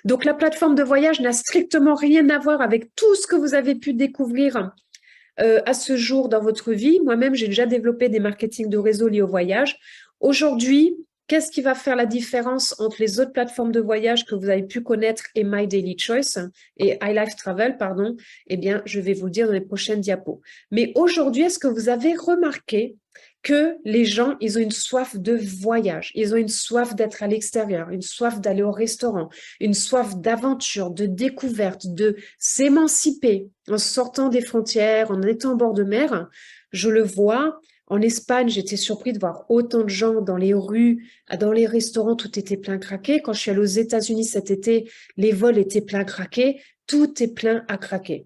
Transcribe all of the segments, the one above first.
Donc, la plateforme de voyage n'a strictement rien à voir avec tout ce que vous avez pu découvrir à ce jour dans votre vie. Moi-même, j'ai déjà développé des marketing de réseau liés au voyage. Aujourd'hui, qu'est-ce qui va faire la différence entre les autres plateformes de voyage que vous avez pu connaître et My Daily Choice et iLife Travel, pardon? Eh bien, je vais vous le dire dans les prochaines diapos. Mais aujourd'hui, est-ce que vous avez remarqué que les gens, ils ont une soif de voyage, ils ont une soif d'être à l'extérieur, une soif d'aller au restaurant, une soif d'aventure, de découverte, de s'émanciper en sortant des frontières, en étant au bord de mer? Je le vois. En Espagne, j'étais surpris de voir autant de gens dans les rues, dans les restaurants, tout était plein craqué. Quand je suis allée aux États-Unis cet été, les vols étaient plein craqués. Tout est plein à craquer.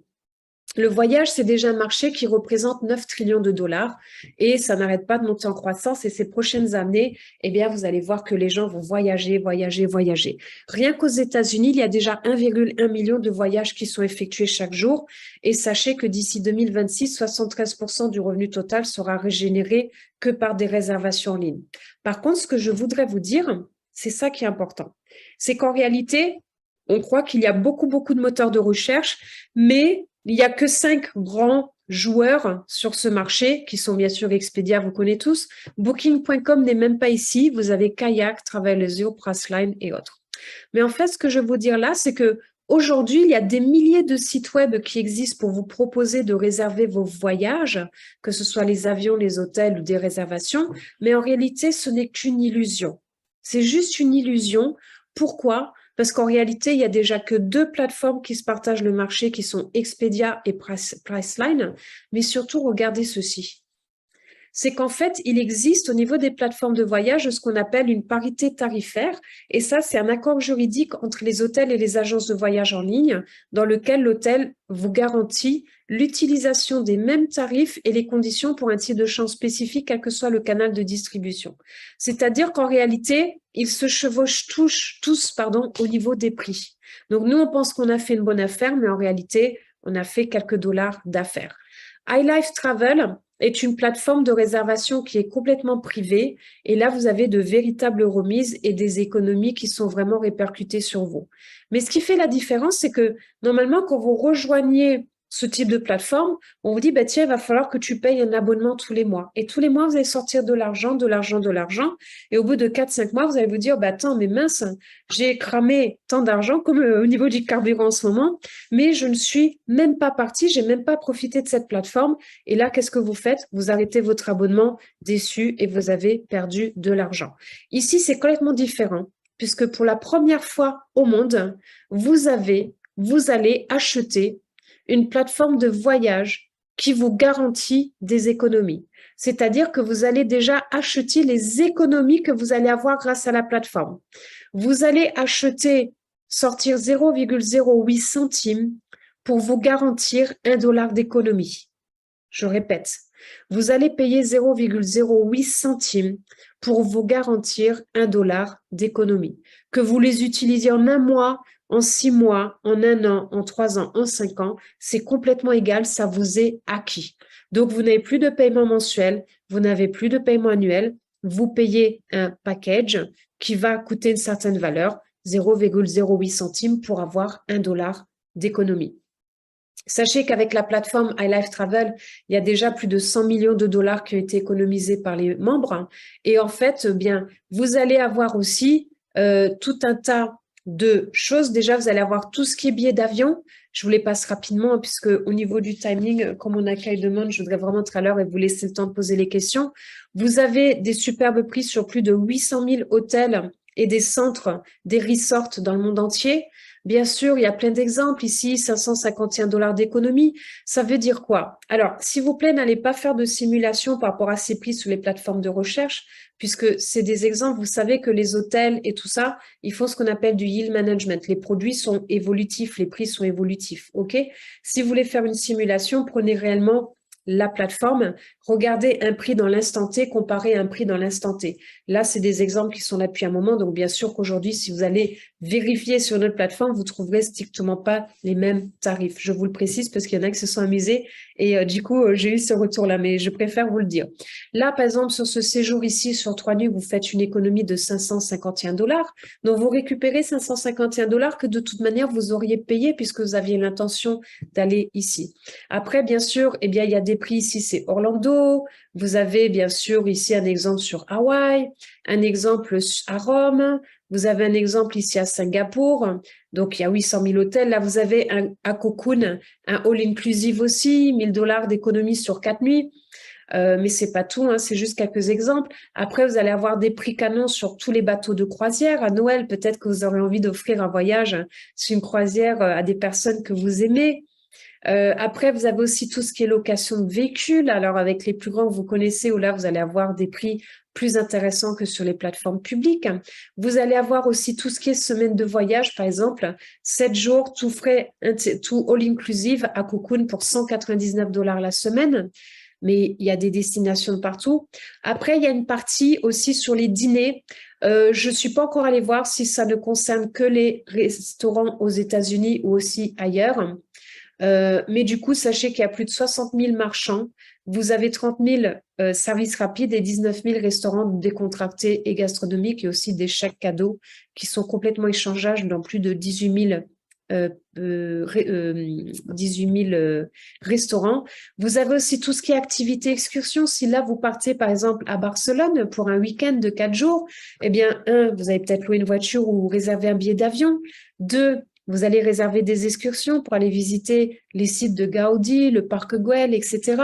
Le voyage, c'est déjà un marché qui représente 9 trillions de dollars et ça n'arrête pas de monter en croissance. Et ces prochaines années, eh bien, vous allez voir que les gens vont voyager, voyager, voyager. Rien qu'aux États-Unis, il y a déjà 1,1 million de voyages qui sont effectués chaque jour. Et sachez que d'ici 2026, 73% du revenu total sera régénéré que par des réservations en ligne. Par contre, ce que je voudrais vous dire, c'est ça qui est important. C'est qu'en réalité, on croit qu'il y a beaucoup, beaucoup de moteurs de recherche, mais il n'y a que 5 grands joueurs sur ce marché, qui sont bien sûr Expedia, vous connaissez tous. Booking.com n'est même pas ici. Vous avez Kayak, Travelzoo, Priceline et autres. Mais en fait, ce que je veux vous dire là, c'est que aujourd'hui, il y a des milliers de sites web qui existent pour vous proposer de réserver vos voyages, que ce soit les avions, les hôtels ou des réservations. Mais en réalité, ce n'est qu'une illusion. C'est juste une illusion. Pourquoi? Parce qu'en réalité, il n'y a déjà que 2 plateformes qui se partagent le marché, qui sont Expedia et Priceline. Mais surtout, regardez ceci. C'est qu'en fait, il existe au niveau des plateformes de voyage ce qu'on appelle une parité tarifaire. Et ça, c'est un accord juridique entre les hôtels et les agences de voyage en ligne, dans lequel l'hôtel vous garantit l'utilisation des mêmes tarifs et les conditions pour un type de champ spécifique, quel que soit le canal de distribution. C'est-à-dire qu'en réalité, ils se chevauchent tous, au niveau des prix. Donc, nous, on pense qu'on a fait une bonne affaire, mais en réalité, on a fait quelques dollars d'affaires. iLife Travel est une plateforme de réservation qui est complètement privée. Et là, vous avez de véritables remises et des économies qui sont vraiment répercutées sur vous. Mais ce qui fait la différence, c'est que normalement, quand vous rejoignez ce type de plateforme, on vous dit, bah, tiens, il va falloir que tu payes un abonnement tous les mois. Et tous les mois, vous allez sortir de l'argent, de l'argent, de l'argent. Et au bout de 4-5 mois, vous allez vous dire, bah, attends, mais mince, j'ai cramé tant d'argent comme au niveau du carburant en ce moment, mais je ne suis même pas partie, j'ai même pas profité de cette plateforme. Et là, qu'est-ce que vous faites? Vous arrêtez votre abonnement déçu et vous avez perdu de l'argent. Ici, c'est complètement différent, puisque pour la première fois au monde, vous allez acheter une plateforme de voyage qui vous garantit des économies. C'est-à-dire que vous allez déjà acheter les économies que vous allez avoir grâce à la plateforme. Vous allez sortir 0,08 centimes pour vous garantir $1 d'économie. Je répète, vous allez payer 0,08 centimes pour vous garantir $1 d'économie. Que vous les utilisiez en 1 mois, en 6 mois, en 1 an, en 3 ans, en 5 ans, c'est complètement égal, ça vous est acquis. Donc, vous n'avez plus de paiement mensuel, vous n'avez plus de paiement annuel, vous payez un package qui va coûter une certaine valeur, 0,08 centimes pour avoir $1 d'économie. Sachez qu'avec la plateforme iLife Travel, il y a déjà plus de 100 millions de dollars qui ont été économisés par les membres. Et en fait, bien, vous allez avoir aussi tout un tas de choses. Déjà, vous allez avoir tout ce qui est billets d'avion. Je vous les passe rapidement puisque au niveau du timing, comme mon accueil demande, je voudrais vraiment être à l'heure et vous laisser le temps de poser les questions. Vous avez des superbes prix sur plus de 800 000 hôtels et des centres, des resorts dans le monde entier. Bien sûr, il y a plein d'exemples ici, $551 d'économie. Ça veut dire quoi? Alors, s'il vous plaît, n'allez pas faire de simulation par rapport à ces prix sur les plateformes de recherche, puisque c'est des exemples. Vous savez que les hôtels et tout ça, ils font ce qu'on appelle du yield management. Les produits sont évolutifs, les prix sont évolutifs. OK? Si vous voulez faire une simulation, prenez réellement la plateforme, regardez un prix dans l'instant T comparé à un prix dans l'instant T. Là, c'est des exemples qui sont là depuis un moment. Donc, bien sûr qu'aujourd'hui, si vous allez vérifier sur notre plateforme, vous trouverez strictement pas les mêmes tarifs. Je vous le précise parce qu'il y en a qui se sont amusés et du coup, j'ai eu ce retour-là, mais je préfère vous le dire. Là, par exemple, sur ce séjour ici, sur 3 nuits, vous faites une économie de 551 $. Donc, vous récupérez 551 $ que de toute manière, vous auriez payé puisque vous aviez l'intention d'aller ici. Après, bien sûr, eh bien, il y a des prix ici, c'est Orlando. Vous avez bien sûr ici un exemple sur Hawaï, un exemple à Rome. Vous avez un exemple ici à Singapour. Donc, il y a 800 000 hôtels. Là, vous avez à Cocoon, un all-inclusive aussi, 1 000 $ d'économie sur 4 nuits. Mais c'est pas tout, hein, c'est juste quelques exemples. Après, vous allez avoir des prix canons sur tous les bateaux de croisière. À Noël, peut-être que vous aurez envie d'offrir un voyage sur une croisière à des personnes que vous aimez. Après, vous avez aussi tout ce qui est location de véhicules. Alors, avec les plus grands que vous connaissez, où là, vous allez avoir des prix plus intéressants que sur les plateformes publiques. Vous allez avoir aussi tout ce qui est semaine de voyage, par exemple, 7 jours, tout frais, tout all-inclusive à Cocoon pour 199 $ la semaine. Mais il y a des destinations de partout. Après, il y a une partie aussi sur les dîners. Je ne suis pas encore allée voir si ça ne concerne que les restaurants aux États-Unis ou aussi ailleurs. Mais du coup, sachez qu'il y a plus de 60 000 marchands. Vous avez 30 000 services rapides et 19 000 restaurants décontractés et gastronomiques et aussi des chèques cadeaux qui sont complètement échangeables dans plus de 18 000 restaurants. Vous avez aussi tout ce qui est activité excursion. Si là, vous partez par exemple à Barcelone pour un week-end de 4 jours, eh bien, vous allez peut-être louer une voiture ou réserver un billet d'avion. 2, vous allez réserver des excursions pour aller visiter les sites de Gaudi, le parc Güell, etc.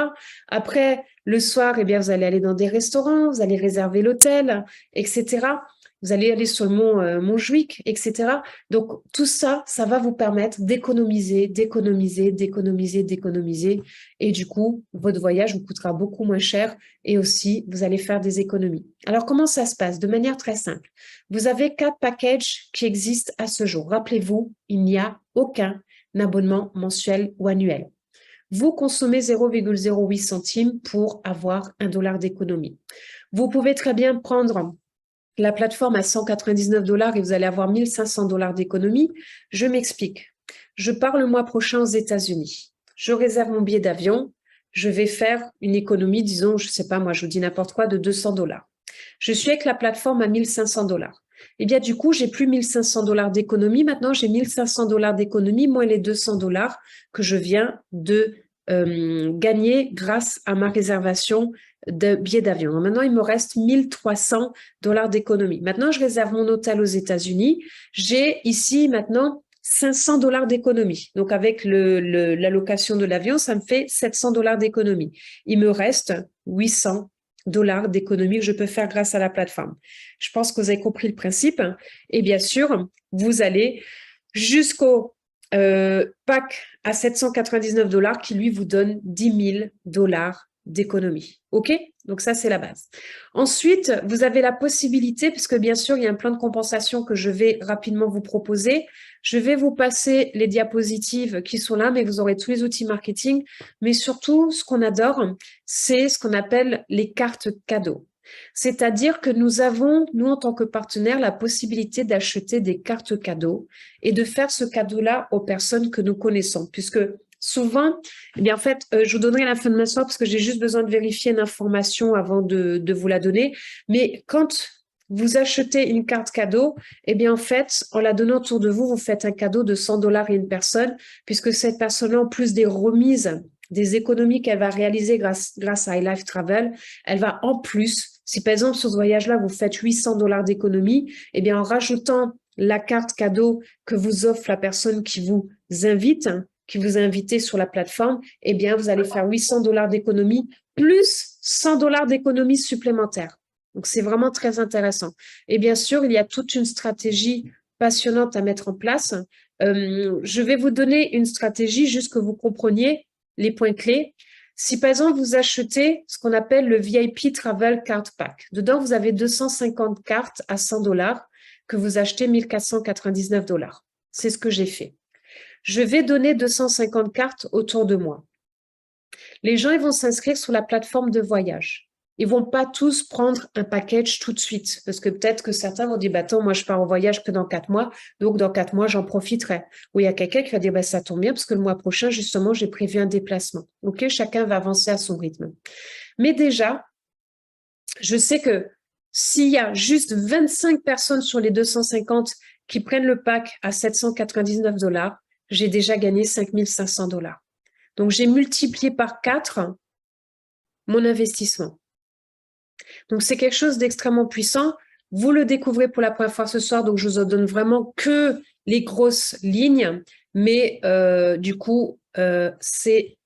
Après, le soir, eh bien, vous allez aller dans des restaurants, vous allez réserver l'hôtel, etc. Vous allez aller sur le mont Montjuic, etc. Donc, tout ça, ça va vous permettre d'économiser, d'économiser, d'économiser, d'économiser. Et du coup, votre voyage vous coûtera beaucoup moins cher et aussi, vous allez faire des économies. Alors, comment ça se passe? De manière très simple. Vous avez 4 packages qui existent à ce jour. Rappelez-vous, il n'y a aucun abonnement mensuel ou annuel. Vous consommez 0,08 centimes pour avoir $1 d'économie. Vous pouvez très bien prendre la plateforme à 199 $ et vous allez avoir 1 500 $ d'économie. Je m'explique. Je pars le mois prochain aux États-Unis. Je réserve mon billet d'avion. Je vais faire une économie, disons, je ne sais pas, moi, je vous dis n'importe quoi, de 200 $. Je suis avec la plateforme à 1 500 $. Eh bien, du coup, j'ai plus 1 500 $ d'économie. Maintenant, j'ai 1 500 $ d'économie moins les 200 $ que je viens de gagner grâce à ma réservation de billets d'avion. Donc, maintenant, il me reste 1 300 $ d'économie. Maintenant, je réserve mon hôtel aux États-Unis. J'ai ici maintenant 500 $ d'économie. Donc, avec la location de l'avion, ça me fait 700 $ d'économie. Il me reste 800 $ d'économie que je peux faire grâce à la plateforme. Je pense que vous avez compris le principe. Et bien sûr, vous allez jusqu'au pack à 799 $ qui lui vous donne 10 000 $ d'économie. OK? Donc ça, c'est la base. Ensuite, vous avez la possibilité, puisque bien sûr, il y a un plan de compensation que je vais rapidement vous proposer. Je vais vous passer les diapositives qui sont là, mais vous aurez tous les outils marketing. Mais surtout, ce qu'on adore, c'est ce qu'on appelle les cartes cadeaux. C'est-à-dire que nous avons, nous en tant que partenaires, la possibilité d'acheter des cartes cadeaux et de faire ce cadeau-là aux personnes que nous connaissons, puisque souvent, eh bien, en fait, je vous donnerai l'information parce que j'ai juste besoin de vérifier une information avant de vous la donner. Mais quand vous achetez une carte cadeau, eh bien, en fait, en la donnant autour de vous, vous faites un cadeau de 100 $ à une personne, puisque cette personne-là, en plus des remises, des économies qu'elle va réaliser grâce à iLife Travel, elle va en plus, si par exemple sur ce voyage-là, vous faites 800 $ d'économie, eh bien, en rajoutant la carte cadeau que vous offre la personne qui vous invite, qui vous a invité sur la plateforme, eh bien, vous allez faire 800 $ d'économie plus 100 $ d'économie supplémentaire. Donc, c'est vraiment très intéressant. Et bien sûr, il y a toute une stratégie passionnante à mettre en place. Je vais vous donner une stratégie juste que vous compreniez les points clés. Si par exemple, vous achetez ce qu'on appelle le VIP Travel Card Pack, dedans, vous avez 250 cartes à 100 $ que vous achetez 1 499 $. C'est ce que j'ai fait. Je vais donner 250 cartes autour de moi. Les gens, ils vont s'inscrire sur la plateforme de voyage. Ils vont pas tous prendre un package tout de suite, parce que peut-être que certains vont dire, bah, attends, moi, je pars en voyage que dans 4 mois, donc dans 4 mois, j'en profiterai. Ou il y a quelqu'un qui va dire, bah, ça tombe bien, parce que le mois prochain, justement, j'ai prévu un déplacement. OK, chacun va avancer à son rythme. Mais déjà, je sais que s'il y a juste 25 personnes sur les 250 qui prennent le pack à 799 $, j'ai déjà gagné 5 500 $. Donc, j'ai multiplié par 4 mon investissement. Donc, c'est quelque chose d'extrêmement puissant. Vous le découvrez pour la première fois ce soir, donc je vous en donne vraiment que les grosses lignes, mais du coup, c'est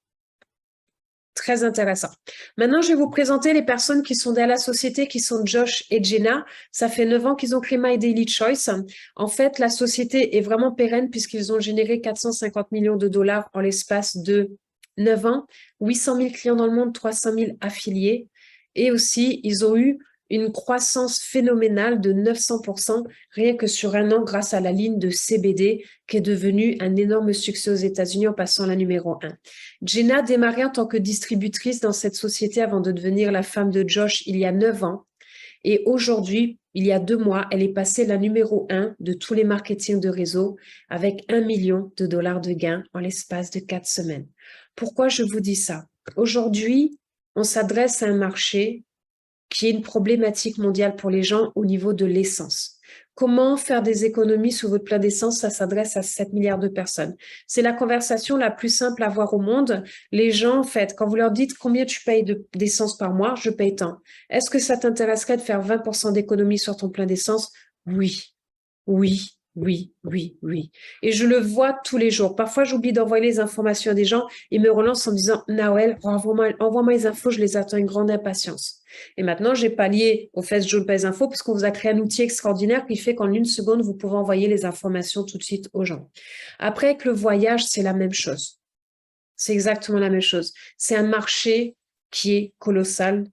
très intéressant. Maintenant, je vais vous présenter les personnes qui sont dans la société, qui sont Josh et Jenna. Ça fait 9 ans qu'ils ont créé My Daily Choice. En fait, la société est vraiment pérenne puisqu'ils ont généré 450 millions de dollars en l'espace de 9 ans, 800 000 clients dans le monde, 300 000 affiliés. Et aussi, ils ont eu une croissance phénoménale de 900% rien que sur un an grâce à la ligne de CBD qui est devenue un énorme succès aux États-Unis en passant la numéro 1. Jenna a démarré en tant que distributrice dans cette société avant de devenir la femme de Josh il y a 9 ans. Et aujourd'hui, il y a 2 mois, elle est passée la numéro 1 de tous les marketing de réseau avec 1 million de dollars de gains en l'espace de 4 semaines. Pourquoi je vous dis ça? Aujourd'hui, on s'adresse à un marché qui est une problématique mondiale pour les gens au niveau de l'essence. Comment faire des économies sur votre plein d'essence? Ça s'adresse à 7 milliards de personnes. C'est la conversation la plus simple à avoir au monde. Les gens, en fait, quand vous leur dites combien tu payes d'essence par mois, je paye tant. Est-ce que ça t'intéresserait de faire 20% d'économie sur ton plein d'essence? Oui. Oui, oui, oui, oui. Et je le vois tous les jours. Parfois, j'oublie d'envoyer les informations à des gens. Ils me relancent en me disant, Nawel, envoie-moi les infos, je les attends avec grande impatience. Et maintenant, j'ai pallié au fait que je ne pas les infos parce qu'on vous a créé un outil extraordinaire qui fait qu'en 1 seconde, vous pouvez envoyer les informations tout de suite aux gens. Après, avec le voyage, c'est la même chose. C'est exactement la même chose. C'est un marché qui est colossal.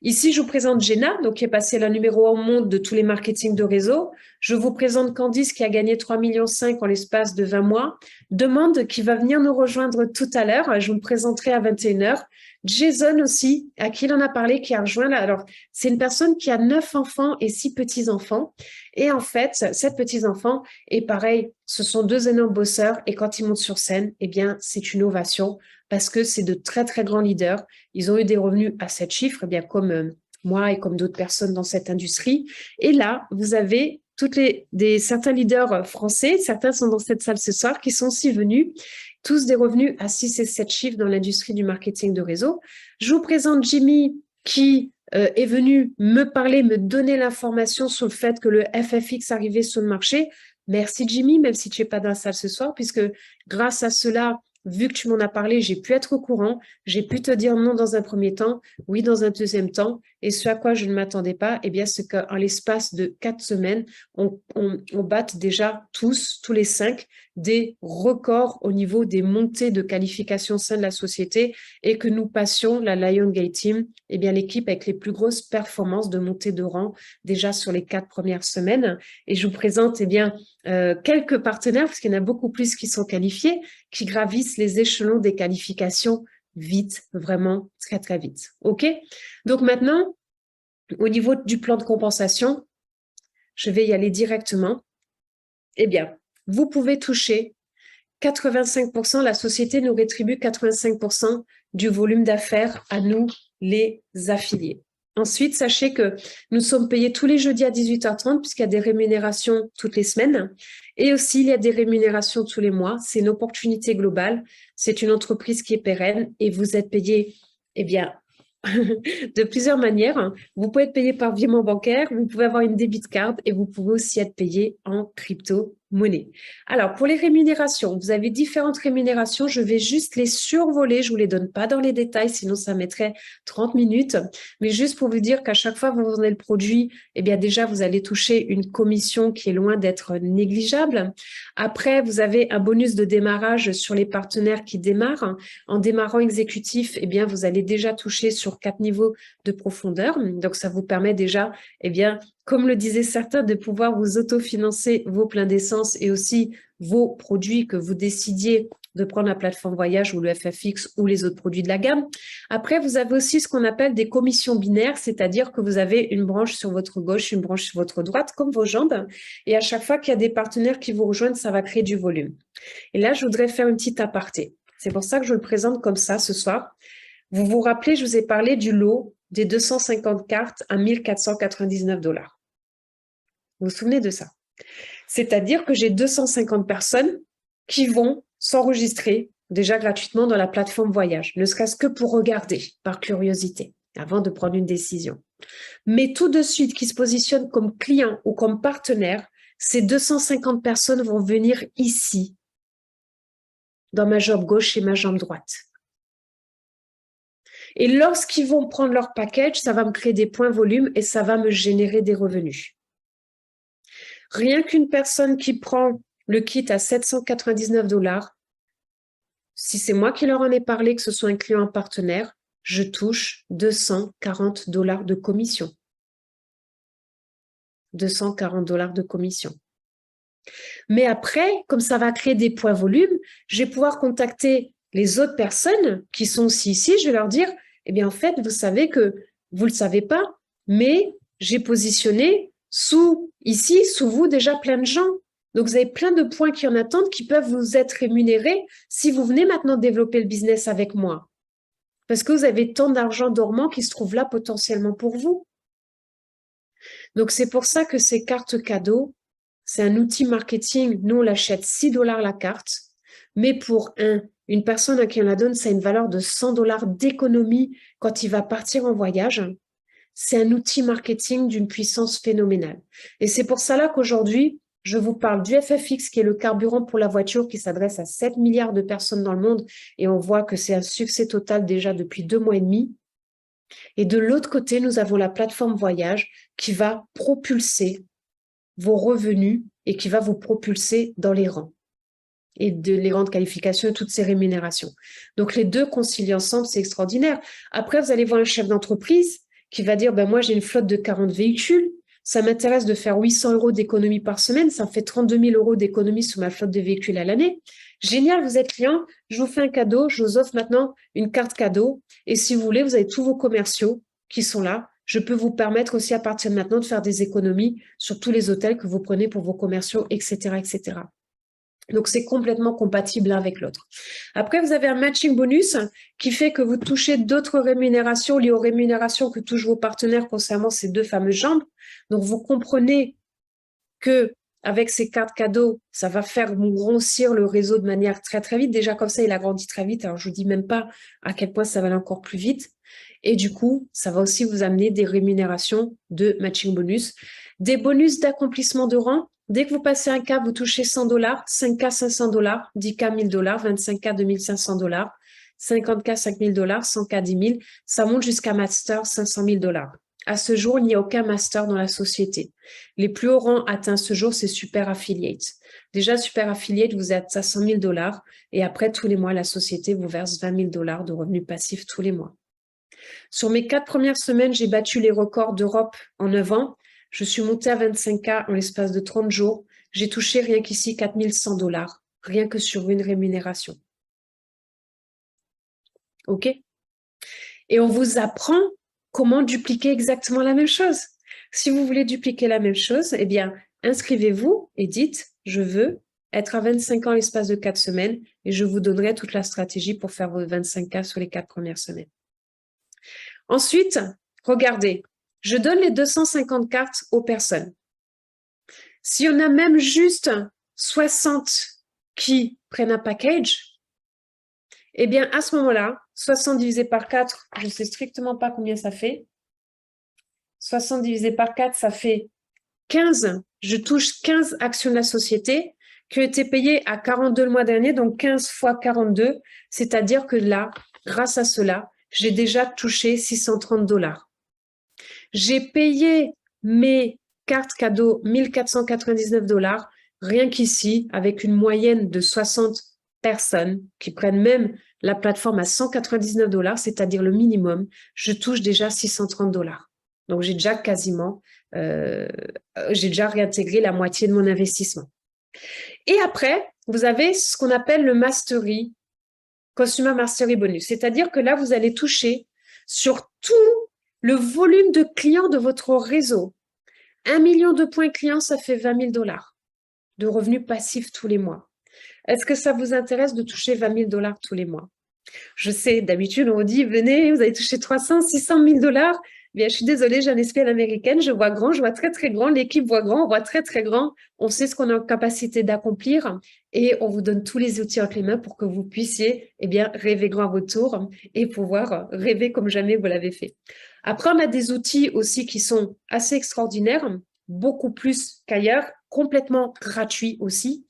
Ici, je vous présente Jenna, donc qui est passée la numéro 1 au monde de tous les marketing de réseau. Je vous présente Candice qui a gagné 3,5 millions en l'espace de 20 mois. Demande qui va venir nous rejoindre tout à l'heure. Je vous le présenterai à 21h. Jason aussi, à qui il en a parlé, qui a rejoint là. Alors, c'est une personne qui a 9 enfants et 6 petits-enfants. Et en fait, 7 petits-enfants, et pareil, ce sont 2 énormes bosseurs. Et quand ils montent sur scène, eh bien, c'est une ovation parce que c'est de très, très grands leaders. Ils ont eu des revenus à 7 chiffres, eh bien comme moi et comme d'autres personnes dans cette industrie. Et là, vous avez certains leaders français, certains sont dans cette salle ce soir, qui sont aussi venus, tous des revenus à 6 et 7 chiffres dans l'industrie du marketing de réseau. Je vous présente Jimmy qui est venu me parler, me donner l'information sur le fait que le FFX arrivait sur le marché. Merci Jimmy, même si tu n'es pas dans la salle ce soir, puisque grâce à cela, vu que tu m'en as parlé, j'ai pu être au courant, j'ai pu te dire non dans un premier temps, oui dans un deuxième temps, et ce à quoi je ne m'attendais pas, eh bien, c'est qu'en l'espace de 4 semaines, on batte déjà tous les 5, des records au niveau des montées de qualification au sein de la société et que nous passions la Lion Gate Team, eh bien, l'équipe avec les plus grosses performances de montée de rang déjà sur les 4 premières semaines. Et je vous présente, eh bien, quelques partenaires, parce qu'il y en a beaucoup plus qui sont qualifiés, qui gravissent les échelons des qualifications vite, vraiment très, très vite. OK? Donc maintenant, au niveau du plan de compensation, je vais y aller directement. Eh bien, vous pouvez toucher 85%, la société nous rétribue 85% du volume d'affaires à nous, les affiliés. Ensuite, sachez que nous sommes payés tous les jeudis à 18h30 puisqu'il y a des rémunérations toutes les semaines. Et aussi, il y a des rémunérations tous les mois. C'est une opportunité globale. C'est une entreprise qui est pérenne et vous êtes payé, eh bien, de plusieurs manières. Vous pouvez être payé par virement bancaire, vous pouvez avoir une débit card et vous pouvez aussi être payé en crypto-monnaie. Alors, pour les rémunérations, vous avez différentes rémunérations. Je vais juste les survoler. Je ne vous les donne pas dans les détails, sinon ça mettrait 30 minutes. Mais juste pour vous dire qu'à chaque fois que vous vendez le produit, eh bien déjà, vous allez toucher une commission qui est loin d'être négligeable. Après, vous avez un bonus de démarrage sur les partenaires qui démarrent. En démarrant exécutif, eh bien, vous allez déjà toucher sur 4 niveaux de profondeur. Donc, ça vous permet déjà, eh bien, comme le disaient certains, de pouvoir vous autofinancer vos pleins d'essence et aussi vos produits que vous décidiez de prendre la plateforme voyage ou le FFX ou les autres produits de la gamme. Après, vous avez aussi ce qu'on appelle des commissions binaires, c'est-à-dire que vous avez une branche sur votre gauche, une branche sur votre droite, comme vos jambes. Et à chaque fois qu'il y a des partenaires qui vous rejoignent, ça va créer du volume. Et là, je voudrais faire une petite aparté. C'est pour ça que je le présente comme ça ce soir. Vous vous rappelez, je vous ai parlé du lot des 250 cartes à 1499 $. Vous vous souvenez de ça? C'est-à-dire que j'ai 250 personnes qui vont s'enregistrer déjà gratuitement dans la plateforme voyage, ne serait-ce que pour regarder par curiosité avant de prendre une décision. Mais tout de suite, qui se positionnent comme client ou comme partenaire, ces 250 personnes vont venir ici, dans ma jambe gauche et ma jambe droite. Et lorsqu'ils vont prendre leur package, ça va me créer des points volume et ça va me générer des revenus. Rien qu'une personne qui prend le kit à 799 $, si c'est moi qui leur en ai parlé, que ce soit un client ou un partenaire, je touche 240 $ de commission. 240 $ de commission. Mais après, comme ça va créer des points volume, je vais pouvoir contacter les autres personnes qui sont aussi ici. Je vais leur dire, eh bien, en fait, vous savez que vous ne le savez pas, mais j'ai positionné ici, sous vous, déjà plein de gens. Donc, vous avez plein de points qui en attendent qui peuvent vous être rémunérés si vous venez maintenant développer le business avec moi. Parce que vous avez tant d'argent dormant qui se trouve là potentiellement pour vous. Donc, c'est pour ça que ces cartes cadeaux, c'est un outil marketing. Nous, on l'achète 6 $ la carte. Mais pour une personne à qui on la donne, ça a une valeur de 100 $ d'économie quand il va partir en voyage. C'est un outil marketing d'une puissance phénoménale. Et c'est pour ça là qu'aujourd'hui, je vous parle du FFX, qui est le carburant pour la voiture, qui s'adresse à 7 milliards de personnes dans le monde. Et on voit que c'est un succès total déjà depuis 2 mois et demi. Et de l'autre côté, nous avons la plateforme voyage qui va propulser vos revenus et qui va vous propulser dans les rangs et les rangs de qualification et toutes ces rémunérations. Donc, les deux conciliés ensemble, c'est extraordinaire. Après, vous allez voir un chef d'entreprise qui va dire, ben moi, j'ai une flotte de 40 véhicules. Ça m'intéresse de faire 800 € d'économie par semaine. Ça me fait 32 000 € d'économie sur ma flotte de véhicules à l'année. Génial, vous êtes client. Je vous fais un cadeau. Je vous offre maintenant une carte cadeau. Et si vous voulez, vous avez tous vos commerciaux qui sont là. Je peux vous permettre aussi à partir de maintenant de faire des économies sur tous les hôtels que vous prenez pour vos commerciaux, etc., etc. Donc, c'est complètement compatible l'un avec l'autre. Après, vous avez un matching bonus qui fait que vous touchez d'autres rémunérations liées aux rémunérations que touchent vos partenaires concernant ces deux fameuses jambes. Donc, vous comprenez que avec ces cartes cadeaux, ça va faire grossir le réseau de manière très, très vite. Déjà, comme ça, il a grandi très vite. Alors, je vous dis même pas à quel point ça va aller encore plus vite. Et du coup, ça va aussi vous amener des rémunérations de matching bonus, des bonus d'accomplissement de rang. Dès que vous passez un cas, vous touchez 100 $, 5K 500 $, 10K 1000 $, 25K 2500 $, 50K 5000 $, 100K 10 000. Ça monte jusqu'à master 500 000 $. À ce jour, il n'y a aucun master dans la société. Les plus hauts rangs atteints ce jour, c'est Super Affiliate. Déjà, Super Affiliate, vous êtes à 100 000 $ et après, tous les mois, la société vous verse 20 000 $ de revenus passifs tous les mois. Sur mes 4 premières semaines, j'ai battu les records d'Europe en 9 ans. Je suis montée à 25K en l'espace de 30 jours. J'ai touché rien qu'ici 4 100 $, rien que sur une rémunération. OK? Et on vous apprend comment dupliquer exactement la même chose. Si vous voulez dupliquer la même chose, eh bien, inscrivez-vous et dites « Je veux être à 25 ans l'espace de 4 semaines et je vous donnerai toute la stratégie pour faire vos 25K sur les 4 premières semaines. » Ensuite, regardez, je donne les 250 cartes aux personnes. Si on a même juste 60 qui prennent un package, eh bien, à ce moment-là, 60 divisé par 4, je ne sais strictement pas combien ça fait. 60 divisé par 4, ça fait 15. Je touche 15 actions de la société qui ont été payées à 42 le mois dernier, donc 15 fois 42, c'est-à-dire que là, grâce à cela, j'ai déjà touché 630 $. J'ai payé mes cartes cadeaux 1499 $, rien qu'ici, avec une moyenne de 60 personnes qui prennent même la plateforme à 199 $, c'est-à-dire le minimum, je touche déjà 630 $. Donc, j'ai déjà réintégré la moitié de mon investissement. Et après, vous avez ce qu'on appelle le Mastery, Customer Mastery Bonus. C'est-à-dire que là, vous allez toucher sur tout le volume de clients de votre réseau. 1 million de points clients, ça fait 20 000 $ de revenus passifs tous les mois. Est-ce que ça vous intéresse de toucher 20 000 $ tous les mois? Je sais, d'habitude, on dit, venez, vous allez toucher 300, 600 000 $. Bien, je suis désolée, j'ai un esprit à l'américaine, je vois grand, je vois très, très grand, l'équipe voit grand, on voit très, très grand, on sait ce qu'on est en capacité d'accomplir et on vous donne tous les outils entre les mains pour que vous puissiez, eh bien, rêver grand à votre tour et pouvoir rêver comme jamais vous l'avez fait. Après, on a des outils aussi qui sont assez extraordinaires, beaucoup plus qu'ailleurs, complètement gratuits aussi.